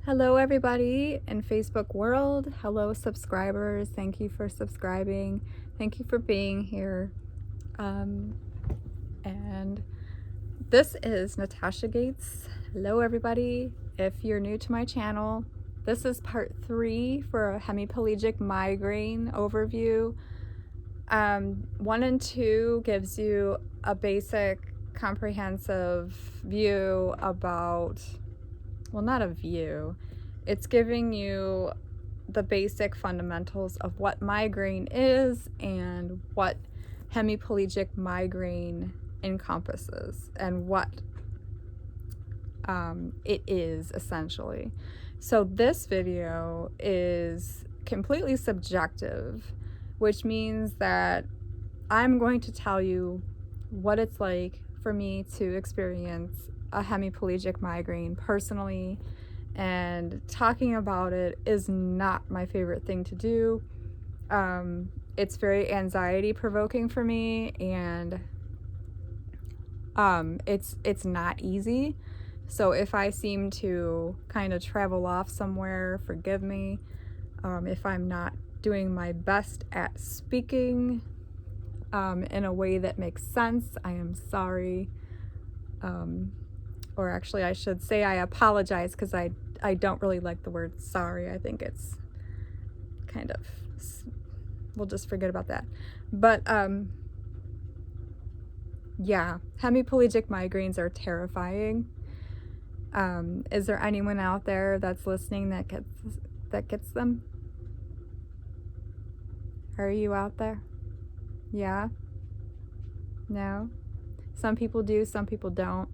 Hello everybody in Facebook world. Hello subscribers. Thank you for subscribing. Thank you for being here. And this is Natasha Gates. Hello everybody. If you're new to my channel, this is part 3 for a hemiplegic migraine overview. 1 and 2 gives you a basic comprehensive view about, well, not a view, it's giving you the basic fundamentals of what migraine is and what hemiplegic migraine encompasses and what it is essentially. So this video is completely subjective, which means that I'm going to tell you what it's like for me to experience a hemiplegic migraine personally, and talking about it is not my favorite thing to do. It's very anxiety provoking for me, and it's not easy. So if I seem to kind of travel off somewhere, forgive me. If I'm not doing my best at speaking in a way that makes sense, I am sorry. Or actually I should say I apologize, because I don't really like the word sorry. I think it's kind of, we'll just forget about that. But yeah, hemiplegic migraines are terrifying. Is there anyone out there that's listening that gets them? Are you out there? Yeah? No? Some people do, some people don't.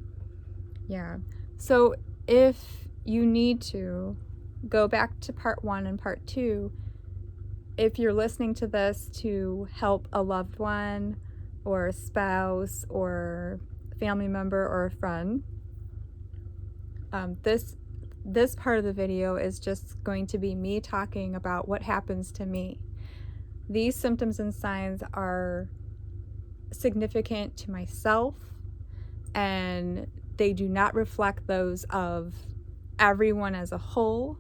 Yeah. So if you need to, go back to part 1 and part 2. If you're listening to this to help a loved one or a spouse or family member or a friend, this part of the video is just going to be me talking about what happens to me. These symptoms and signs are significant to myself, and they do not reflect those of everyone as a whole.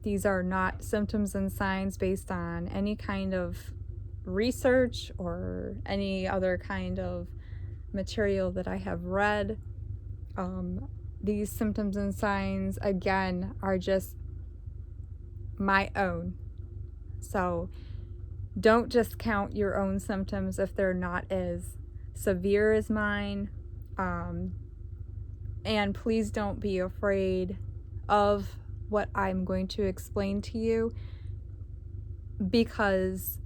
These are not symptoms and signs based on any kind of research or any other kind of material that I have read. These symptoms and signs, again, are just my own. So don't just count your own symptoms if they're not as severe as mine. And please don't be afraid of what I'm going to explain to you, because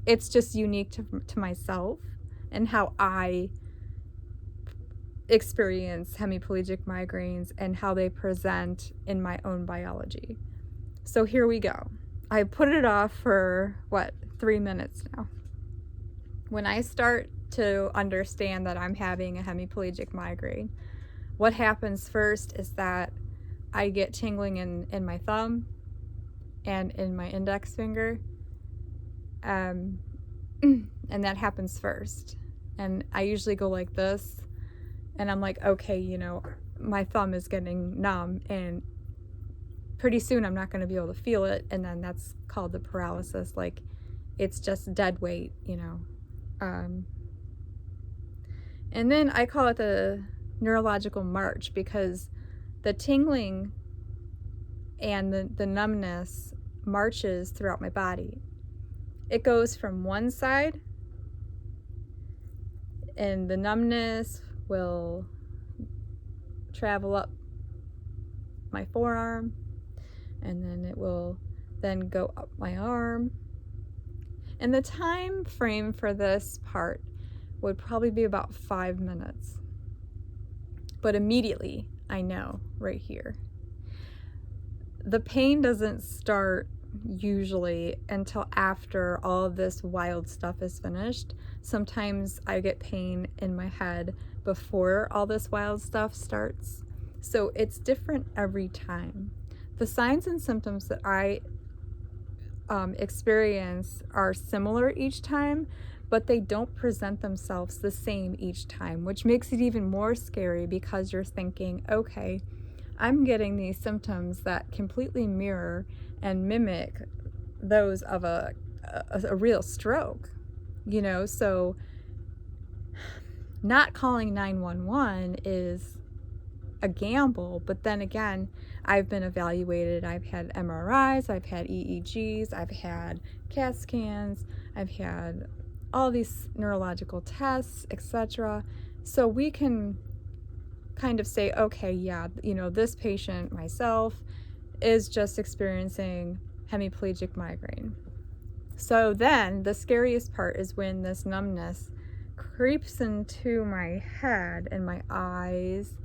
it's just unique to myself and how I experience hemiplegic migraines and how they present in my own biology. So here we go. I put it off for 3 minutes now. When I start to understand that I'm having a hemiplegic migraine, what happens first is that I get tingling in my thumb and in my index finger, and that happens first. And I usually go like this, and I'm like, okay, you know, my thumb is getting numb, and pretty soon I'm not going to be able to feel it, and then that's called the paralysis. Like, it's just dead weight, you know. And then I call it the Neurological March, because the tingling and the numbness marches throughout my body. It goes from one side, and the numbness will travel up my forearm, and then it will then go up my arm. And the time frame for this part would probably be about 5 minutes. But immediately, I know right here. The pain doesn't start usually until after all of this wild stuff is finished. Sometimes I get pain in my head before all this wild stuff starts. So it's different every time. The signs and symptoms that I experience are similar each time, but they don't present themselves the same each time, which makes it even more scary, because you're thinking, okay, I'm getting these symptoms that completely mirror and mimic those of a real stroke, you know. So not calling 911 is a gamble, but then again, I've been evaluated. I've had MRIs, I've had EEGs, I've had CAT scans, I've had all these neurological tests, etc. So we can kind of say, okay, yeah, you know, this patient, myself, is just experiencing hemiplegic migraine. So then the scariest part is when this numbness creeps into my head and my eyes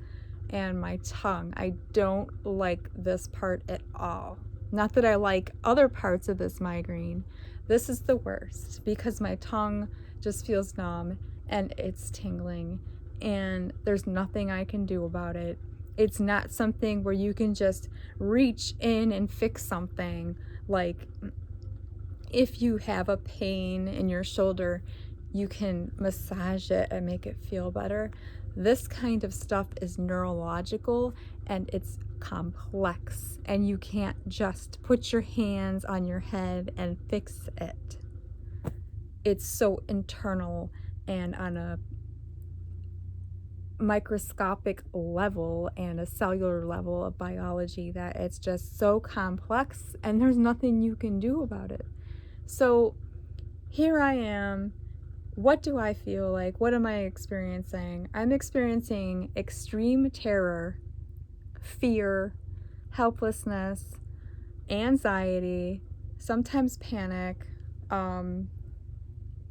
and my tongue. I don't like this part at all. Not that I like other parts of this migraine. This is the worst because my tongue just feels numb and it's tingling and there's nothing I can do about it. It's not something where you can just reach in and fix something. Like if you have a pain in your shoulder, you can massage it and make it feel better. This kind of stuff is neurological and it's complex, and you can't just put your hands on your head and fix it. It's so internal and on a microscopic level and a cellular level of biology that it's just so complex and there's nothing you can do about it. So here I am. What do I feel like? What am I experiencing? I'm experiencing extreme terror, fear, helplessness, anxiety, sometimes panic,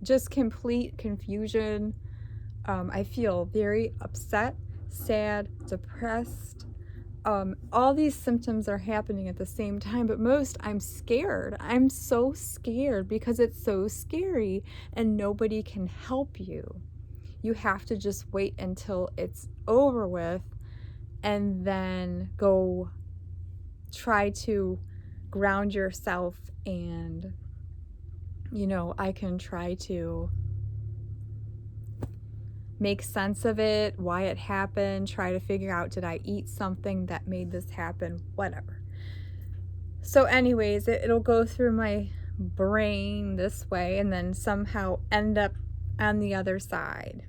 just complete confusion. I feel very upset, sad, depressed. All these symptoms are happening at the same time, but most I'm scared. I'm so scared because it's so scary and nobody can help you. You have to just wait until it's over with and then go try to ground yourself, and you know, I can try to make sense of it, why it happened, try to figure out, did I eat something that made this happen, whatever. So anyways, it'll go through my brain this way and then somehow end up on the other side.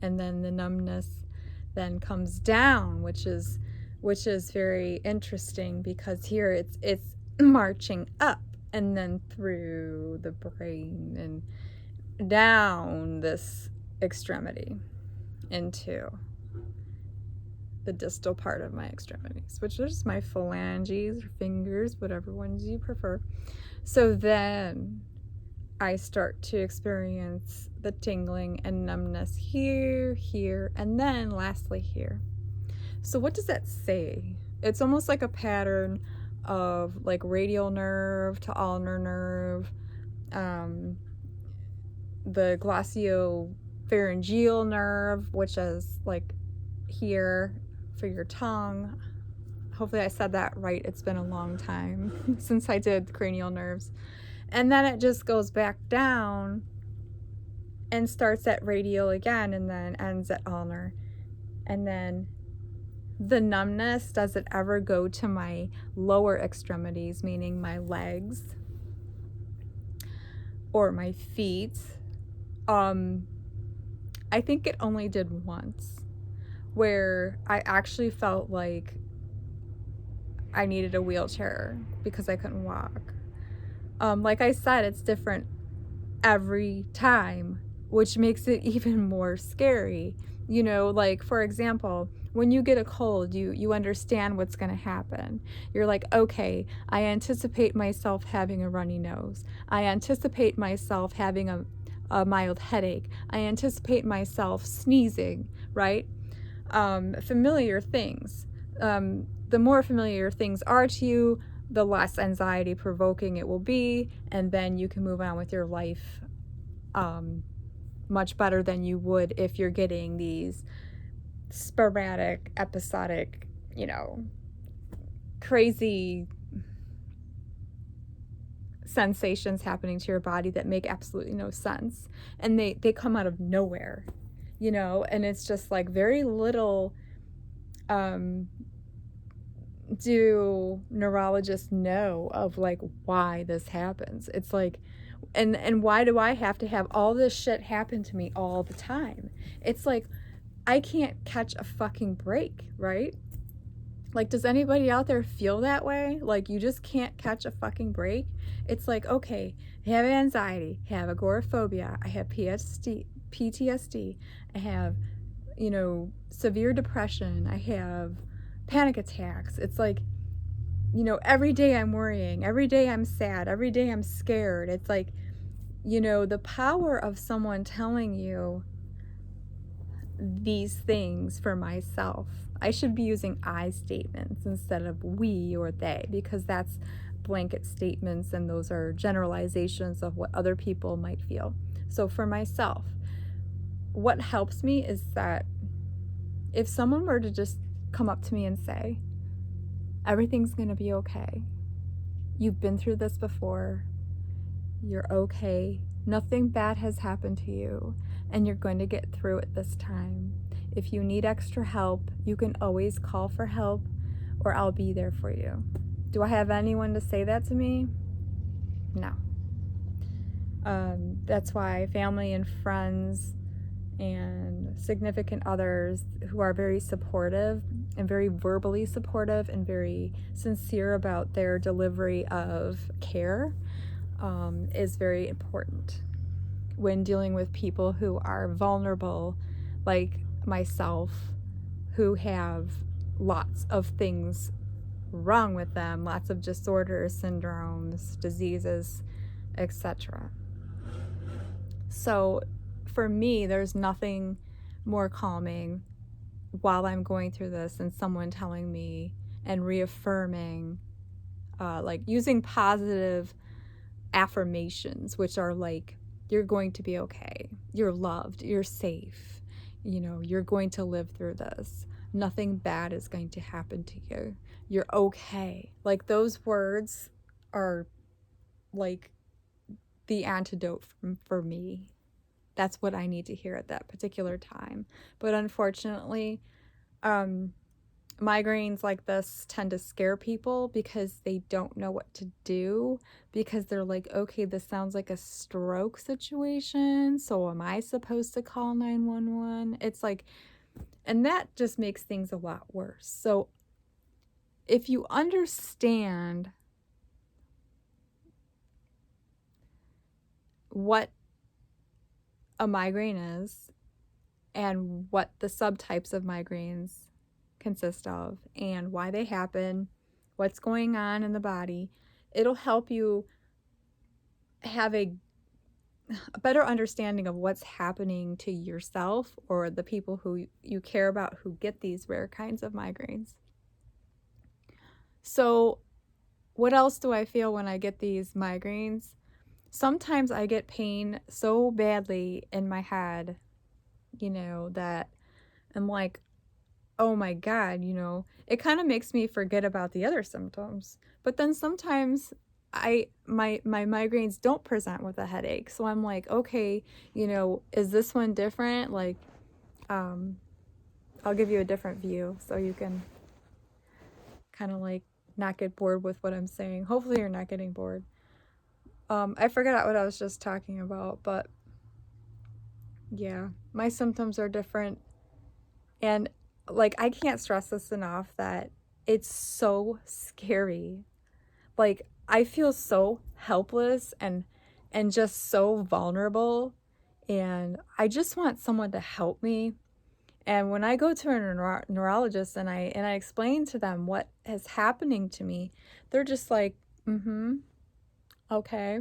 And then the numbness then comes down, which is very interesting because here it's marching up and then through the brain and down this extremity into the distal part of my extremities, which is my phalanges or fingers, whatever ones you prefer. So then I start to experience the tingling and numbness here, here, and then lastly here. So what does that say? It's almost like a pattern of like radial nerve to ulnar nerve, the glossopharyngeal nerve, which is like here for your tongue. Hopefully I said that right. It's been a long time since I did cranial nerves. And then it just goes back down and starts at radial again and then ends at ulnar. And then the numbness, does it ever go to my lower extremities, meaning my legs or my feet? I think it only did once, where I actually felt like I needed a wheelchair because I couldn't walk. Like I said, it's different every time, which makes it even more scary. You know, like for example, when you get a cold, you understand what's going to happen. You're like, okay, I anticipate myself having a runny nose. I anticipate myself having a mild headache. I anticipate myself sneezing, right? Familiar things. The more familiar things are to you, the less anxiety provoking it will be, and then you can move on with your life much better than you would if you're getting these sporadic, episodic, you know, crazy sensations happening to your body that make absolutely no sense, and they come out of nowhere, you know, and it's just like very little do neurologists know of like why this happens? It's like, and why do I have to have all this shit happen to me all the time? It's like, I can't catch a fucking break, right? Like, does anybody out there feel that way? Like, you just can't catch a fucking break? It's like, okay, I have anxiety, I have agoraphobia, I have PTSD, I have, you know, severe depression, I have panic attacks. It's like, you know, every day I'm worrying, every day I'm sad, every day I'm scared. It's like, you know, the power of someone telling you these things for myself. I should be using I statements instead of we or they, because that's blanket statements and those are generalizations of what other people might feel. So for myself, what helps me is that if someone were to just come up to me and say, everything's going to be okay. You've been through this before. You're okay. Nothing bad has happened to you, and you're going to get through it this time. If you need extra help, you can always call for help, or I'll be there for you. Do I have anyone to say that to me? No. That's why family and friends and significant others who are very supportive and very verbally supportive and very sincere about their delivery of care is very important when dealing with people who are vulnerable, like myself, who have lots of things wrong with them, lots of disorders, syndromes, diseases, etc. So for me, there's nothing more calming while I'm going through this than someone telling me and reaffirming, like using positive affirmations, which are like, you're going to be okay, you're loved, you're safe, you know, you're going to live through this, nothing bad is going to happen to you, you're okay. Like, those words are like the antidote for me. That's what I need to hear at that particular time. But unfortunately, migraines like this tend to scare people because they don't know what to do, because they're like, okay, this sounds like a stroke situation, so am I supposed to call 911? It's like, and that just makes things a lot worse. So if you understand what a migraine is and what the subtypes of migraines consist of and why they happen, what's going on in the body, it'll help you have a better understanding of what's happening to yourself or the people who you care about who get these rare kinds of migraines. So what else do I feel when I get these migraines? Sometimes I get pain so badly in my head, you know, that I'm like, oh my God, you know, it kind of makes me forget about the other symptoms. But then sometimes my migraines don't present with a headache. So I'm like, okay, you know, is this one different? Like, I'll give you a different view so you can kind of like not get bored with what I'm saying. Hopefully you're not getting bored. I forgot what I was just talking about, but yeah, my symptoms are different. And like, I can't stress this enough that it's so scary. Like, I feel so helpless and just so vulnerable, and I just want someone to help me. And when I go to a neurologist and I explain to them what is happening to me, they're just like, okay,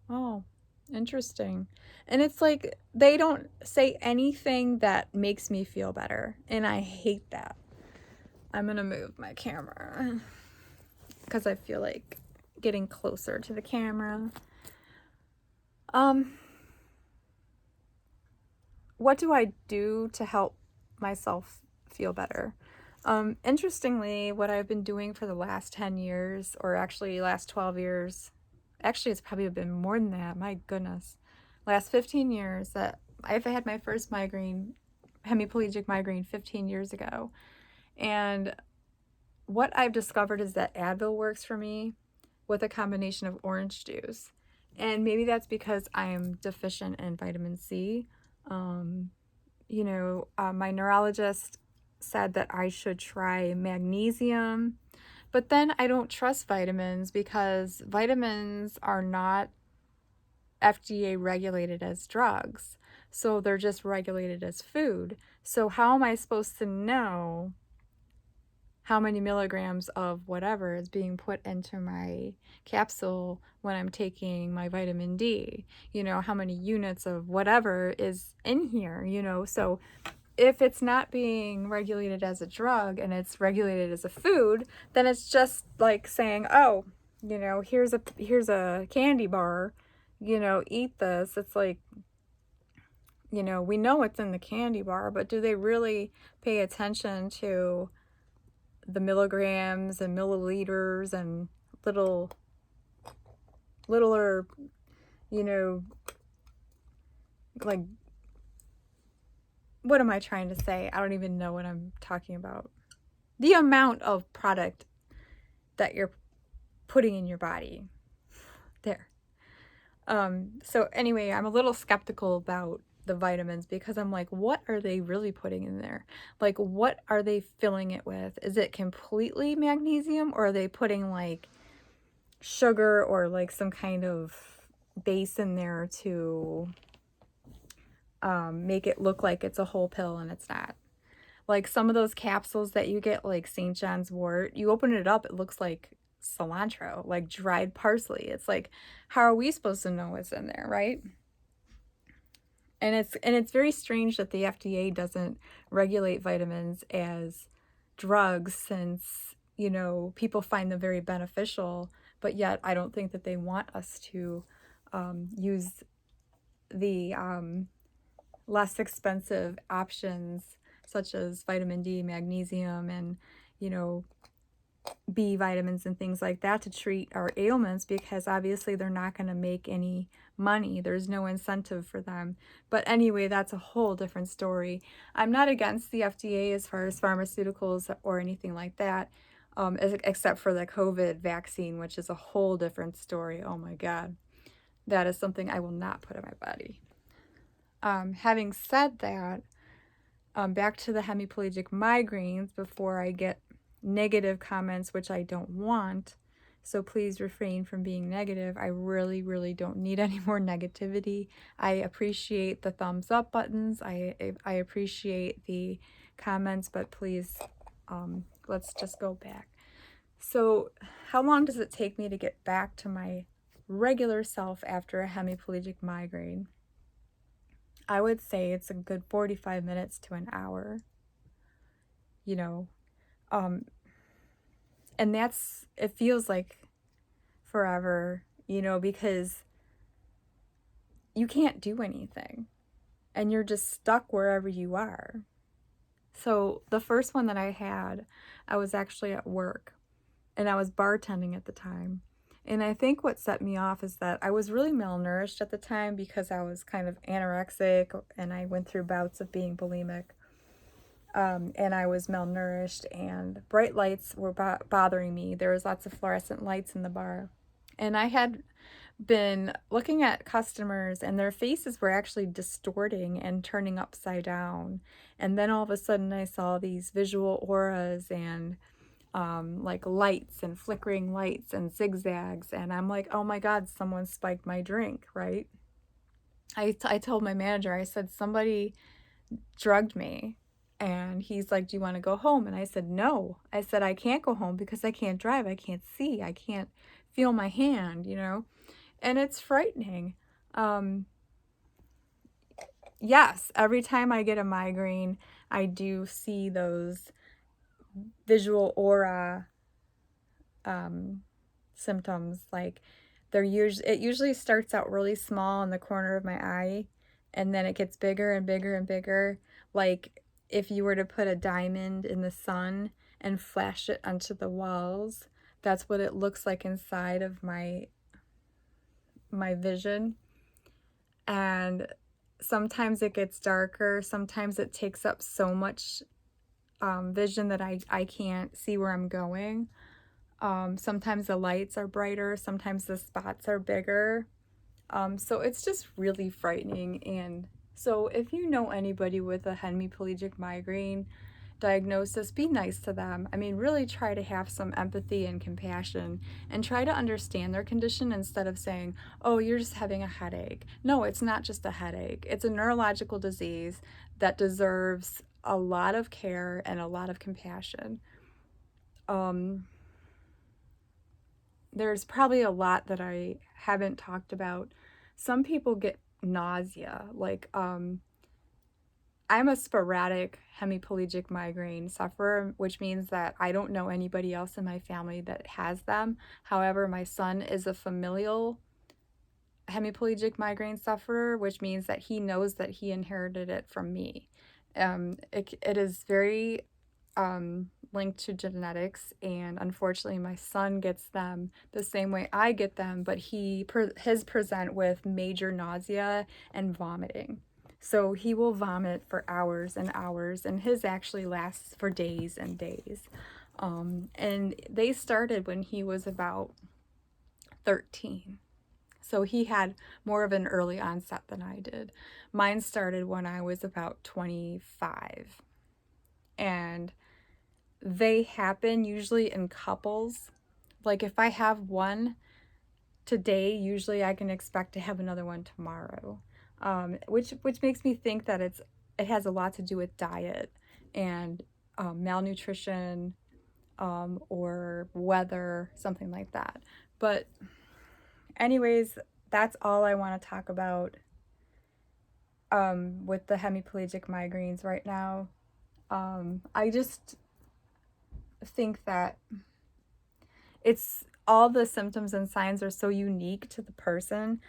oh, interesting. And it's like, they don't say anything that makes me feel better, and I hate that. I'm gonna move my camera because I feel like getting closer to the camera. What do I do to help myself feel better? Interestingly, what I've been doing for the last 10 years, or actually last 12 years, actually it's probably been more than that, my goodness, last 15 years, that I've had my first migraine, hemiplegic migraine 15 years ago. And what I've discovered is that Advil works for me with a combination of orange juice. And maybe that's because I am deficient in vitamin C. My neurologist said that I should try magnesium, but then I don't trust vitamins because vitamins are not FDA regulated as drugs. So they're just regulated as food. So how am I supposed to know how many milligrams of whatever is being put into my capsule when I'm taking my vitamin D? How many units of whatever is in here, So if it's not being regulated as a drug and it's regulated as a food, then it's just like saying, oh, here's a candy bar, eat this. It's like, we know what's in the candy bar, but do they really pay attention to the milligrams and milliliters and littler, like, what am I trying to say? I don't even know what I'm talking about. The amount of product that you're putting in your body. There. So anyway, I'm a little skeptical about the vitamins because I'm like, what are they really putting in there? Like, what are they filling it with? Is it completely magnesium, or are they putting like sugar or like some kind of base in there to make it look like it's a whole pill and it's not? Like some of those capsules that you get, like St. John's wort, you open it up, it looks like cilantro, like dried parsley. It's like, how are we supposed to know what's in there, right? And it's very strange that the FDA doesn't regulate vitamins as drugs, since, people find them very beneficial, but yet I don't think that they want us to use the less expensive options such as vitamin D, magnesium, and, B vitamins and things like that to treat our ailments, because obviously they're not going to make any money. There's no incentive for them. But anyway, that's a whole different story. I'm not against the FDA as far as pharmaceuticals or anything like that, except for the COVID vaccine, which is a whole different story. Oh my God. That is something I will not put in my body. Having said that, back to the hemiplegic migraines before I get negative comments, which I don't want. So please refrain from being negative. I really, really don't need any more negativity. I appreciate the thumbs up buttons. I appreciate the comments, but please, let's just go back. So how long does it take me to get back to my regular self after a hemiplegic migraine? I would say it's a good 45 minutes to an hour, and it feels like forever, because you can't do anything and you're just stuck wherever you are. So the first one that I had, I was actually at work and I was bartending at the time. And I think what set me off is that I was really malnourished at the time because I was kind of anorexic and I went through bouts of being bulimic. And I was malnourished and bright lights were bothering me. There was lots of fluorescent lights in the bar. And I had been looking at customers and their faces were actually distorting and turning upside down. And then all of a sudden I saw these visual auras and like lights and flickering lights and zigzags. And I'm like, oh my God, someone spiked my drink, right? I told my manager, I said, somebody drugged me. And he's like, do you want to go home? And I said, no. I said, I can't go home because I can't drive. I can't see. I can't feel my hand, And it's frightening. Yes, every time I get a migraine, I do see those visual aura symptoms. Like it usually starts out really small in the corner of my eye, and then it gets bigger and bigger and bigger. Like if you were to put a diamond in the sun and flash it onto the walls, that's what it looks like inside of my vision. And sometimes it gets darker. Sometimes it takes up so much vision that I can't see where I'm going. Sometimes the lights are brighter, sometimes the spots are bigger. So it's just really frightening. And so if you know anybody with a hemiplegic migraine diagnosis, be nice to them. I mean, really try to have some empathy and compassion and try to understand their condition instead of saying, oh, you're just having a headache. No, it's not just a headache. It's a neurological disease that deserves a lot of care and a lot of compassion. There's probably a lot that I haven't talked about. Some people get nausea. Like, I'm a sporadic hemiplegic migraine sufferer, which means that I don't know anybody else in my family that has them. However, my son is a familial hemiplegic migraine sufferer, which means that he knows that he inherited it from me. It is very linked to genetics, and unfortunately my son gets them the same way I get them, but his present with major nausea and vomiting. So he will vomit for hours and hours, and his actually lasts for days and days. And they started when he was about 13. So he had more of an early onset than I did. Mine started when I was about 25. And they happen usually in couples. Like if I have one today, usually I can expect to have another one tomorrow. Which makes me think that it has a lot to do with diet and malnutrition, or weather, something like that. But anyways, that's all I want to talk about with the hemiplegic migraines right now. I just think that it's all the symptoms and signs are so unique to the person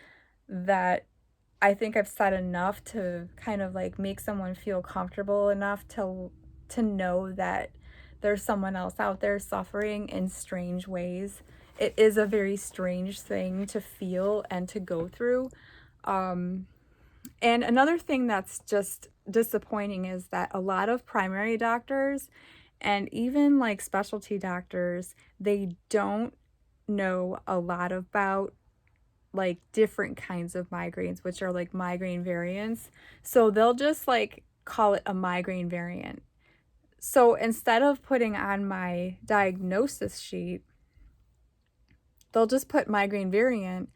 that I think I've said enough to kind of like make someone feel comfortable enough to know that there's someone else out there suffering in strange ways. It is a very strange thing to feel and to go through. And another thing that's just disappointing is that a lot of primary doctors and even like specialty doctors, they don't know a lot about like different kinds of migraines, which are like migraine variants. So they'll just like call it a migraine variant. So instead of putting on my diagnosis sheet, they'll just put migraine variant.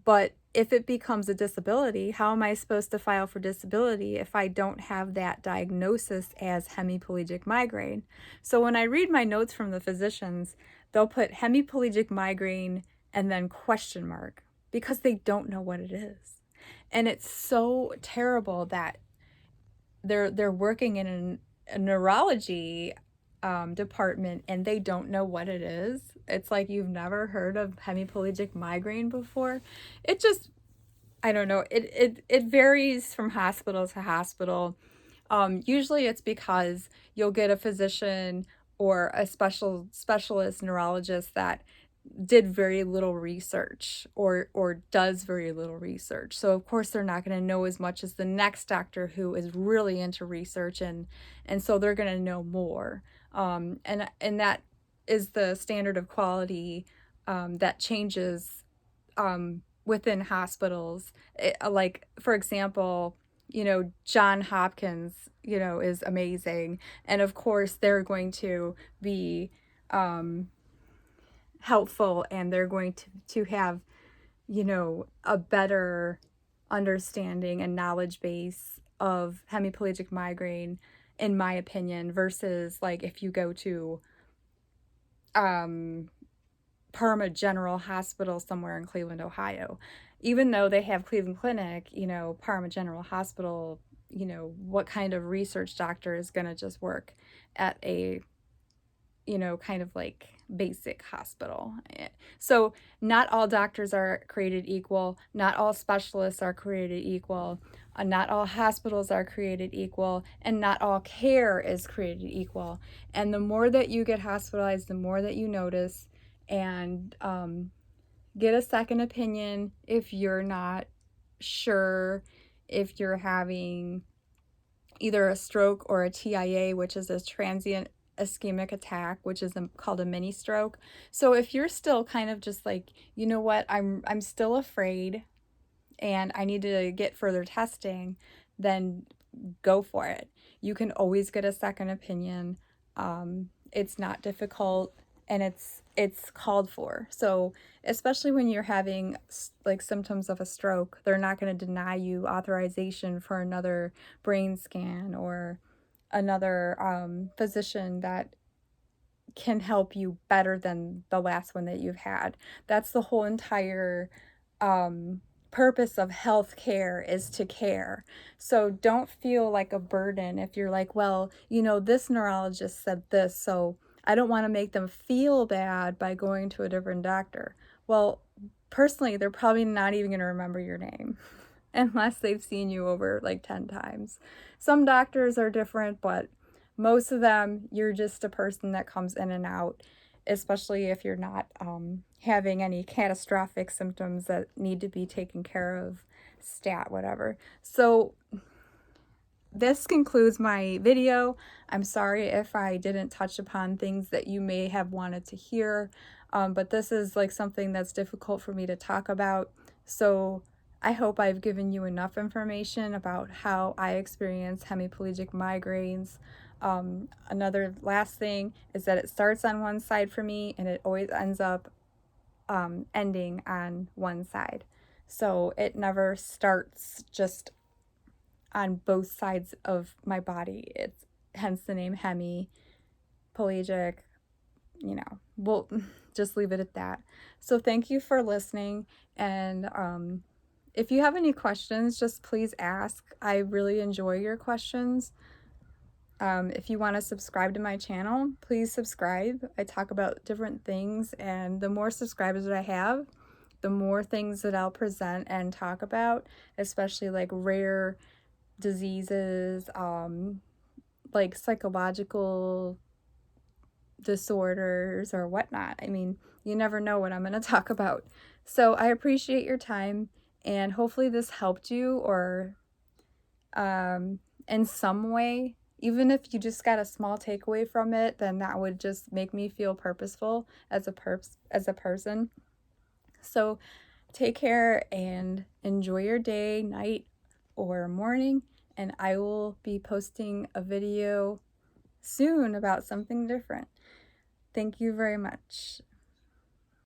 But if it becomes a disability, how am I supposed to file for disability if I don't have that diagnosis as hemiplegic migraine? So when I read my notes from the physicians, they'll put hemiplegic migraine and then question mark because they don't know what it is. And it's so terrible that they're working in a neurology department and they don't know what it is. It's like you've never heard of hemiplegic migraine before. It just, I don't know. It varies from hospital to hospital. Usually it's because you'll get a physician or a specialist neurologist that did very little research or does very little research. So of course they're not going to know as much as the next doctor who is really into research, and so they're going to know more. And that is the standard of quality that changes within hospitals. Like for example, John Hopkins, is amazing, and of course they're going to be helpful, and they're going to have a better understanding and knowledge base of hemiplegic migraine, in my opinion, versus like if you go to Parma General Hospital somewhere in Cleveland, Ohio. Even though they have Cleveland Clinic, Parma General Hospital, what kind of research doctor is going to just work at a kind of like basic hospital? So not all doctors are created equal. Not all specialists are created equal. Not all hospitals are created equal, and not all care is created equal. And the more that you get hospitalized, the more that you notice, and get a second opinion if you're not sure if you're having either a stroke or a TIA, which is a transient ischemic attack, which is called a mini stroke. So if you're still kind of just like, you know what, I'm still afraid and I need to get further testing, then go for it. You can always get a second opinion. It's not difficult, and it's called for. So especially when you're having like symptoms of a stroke, they're not going to deny you authorization for another brain scan or another physician that can help you better than the last one that you've had. That's the whole entire purpose of healthcare, is to care. So don't feel like a burden if you're like, well, you know, this neurologist said this, so I don't want to make them feel bad by going to a different doctor. Well, personally, they're probably not even going to remember your name unless they've seen you over like 10 times. Some doctors are different, but most of them, you're just a person that comes in and out, especially if you're not having any catastrophic symptoms that need to be taken care of, stat, whatever. So this concludes my video. I'm sorry if I didn't touch upon things that you may have wanted to hear, but this is like something that's difficult for me to talk about. So I hope I've given you enough information about how I experience hemiplegic migraines. Another last thing is that it starts on one side for me and it always ends up ending on one side. So it never starts just on both sides of my body. It's hence the name hemiplegic. You know, we'll just leave it at that. So thank you for listening, and if you have any questions, just please ask. I really enjoy your questions. If you want to subscribe to my channel, please subscribe. I talk about different things, and the more subscribers that I have, the more things that I'll present and talk about, especially like rare diseases, like psychological disorders or whatnot. I mean, you never know what I'm going to talk about. So I appreciate your time, and hopefully this helped you, or in some way. Even if you just got a small takeaway from it, then that would just make me feel purposeful as a person. So take care and enjoy your day, night, or morning, and I will be posting a video soon about something different. Thank you very much.